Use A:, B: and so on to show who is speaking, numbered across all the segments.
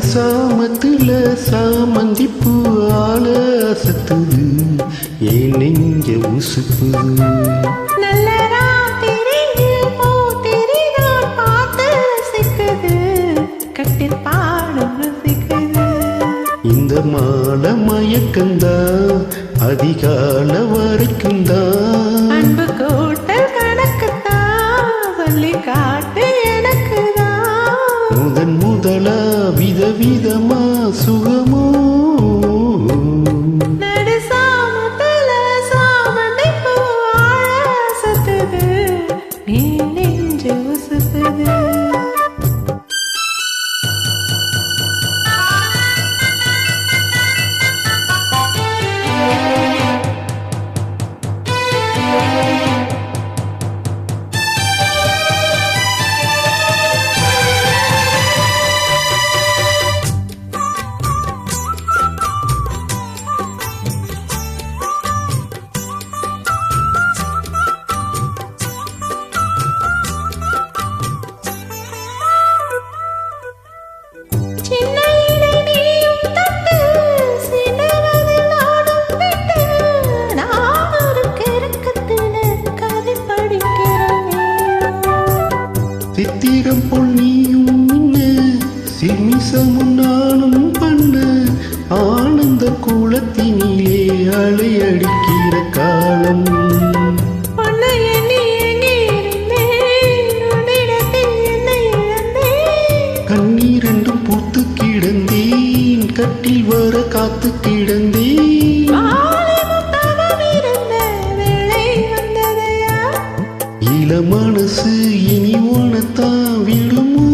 A: சாமத்துல சாமந்தி பூ ஆள அசத்துது ஏன் நெஞ்ச உசுப்புது.
B: நல்ல ராத்திரியில் பூத்திரிதான் பார்த்து ரசிக்குது, கட்டில் பாடம் ரசிக்குது.
A: இந்த மாலை மயக்கந்தான் அதிகால வரைக்கும்தான்.
B: அன்பு கூட்டல் கணக்குத்தான் சொல்லி காட்டு எனக்குதான்.
A: முதன் முதலா விதவிதமா சுகமோ
B: நடு சாமத்துல சாமந்தி பூ ஆழ அசத்துது, நீ நெஞ்சு உசுப்புது.
A: சித்திரம் போல் நீயும் மின்ன சிமிசமும் நானும் பண்ண ஆனந்த கூலத்தினிலே அலையடிக்கிற காலம். கண்ணீரெண்டும் பூத்து கிடந்தேன், கட்டில் வர காத்து கிடந்தேன். இள மனசு இனி உனத்தான் விழுமோ.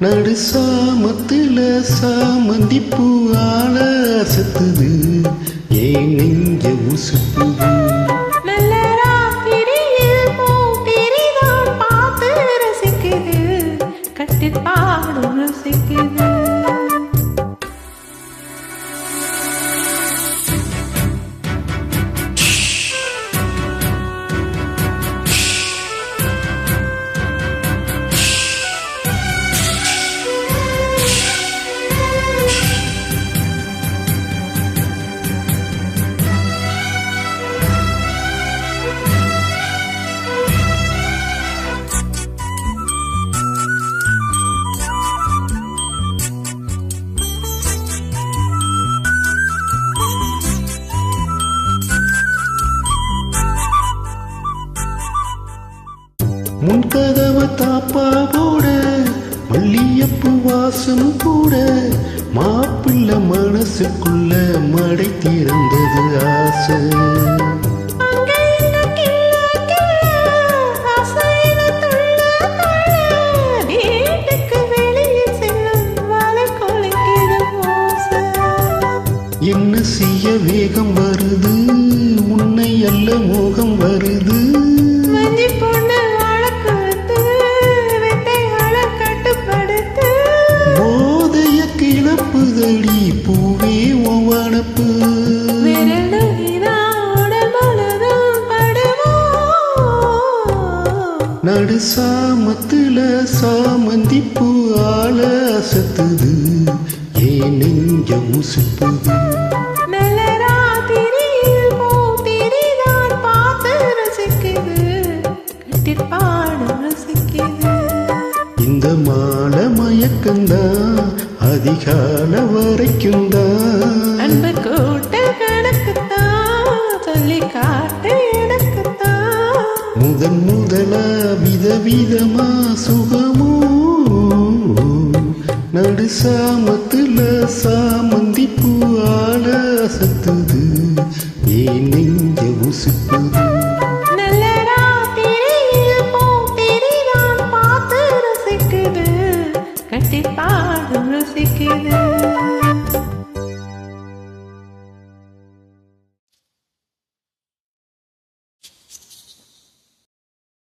A: நடு சாமத்துல சாமந்தி பூ ஆள அசத்துது ஏன் நெஞ்ச உசுப்புது.
B: நல்ல ராத்திரியில் பூத்திரிதான் பார்த்து ரசிக்குது, கட்டில் பாடம் ரசிக்குது.
A: முன்கதவ தாப்பா போட மல்லியப்பு வாசம் கூட மாப்பிள்ள மனசுக்குள்ள மடை திறந்தது ஆசை. என்ன செய்ய வேகம் வருது, உன்னை அல்ல மோகம் வருது. போதைய கிளப்புதடி பூவே ஒவனப்பு. நடு சாமத்துல சாமந்தி பூ ஆள அசத்துது ஏன் நெஞ்ச உசுப்புது.
B: நல்ல ராத்திரியில் பூத்திரிதான் பார்த்து ரசிக்குது, கட்டில் பாடம் ரசிக்குது.
A: இந்த மாலை மயக்கந்தான் அதிகால வரைக்கும்தான்.
B: அன்பு கூட்டல் கணக்குத்தான் சொல்லி காட்டு எனக்குத்தான்.
A: முதன் முதலா விதவிதமா சுகமோ. நடு சாமத்துல சாமந்தி பூ ஆள அசத்துது ஏன் நெஞ்ச உசுப்புது.
B: நல்ல ராத்திரியில் பூத்திரிதான் பார்த்து ரசிக்குது, கட்டில் பாடம் ரசிக்குது.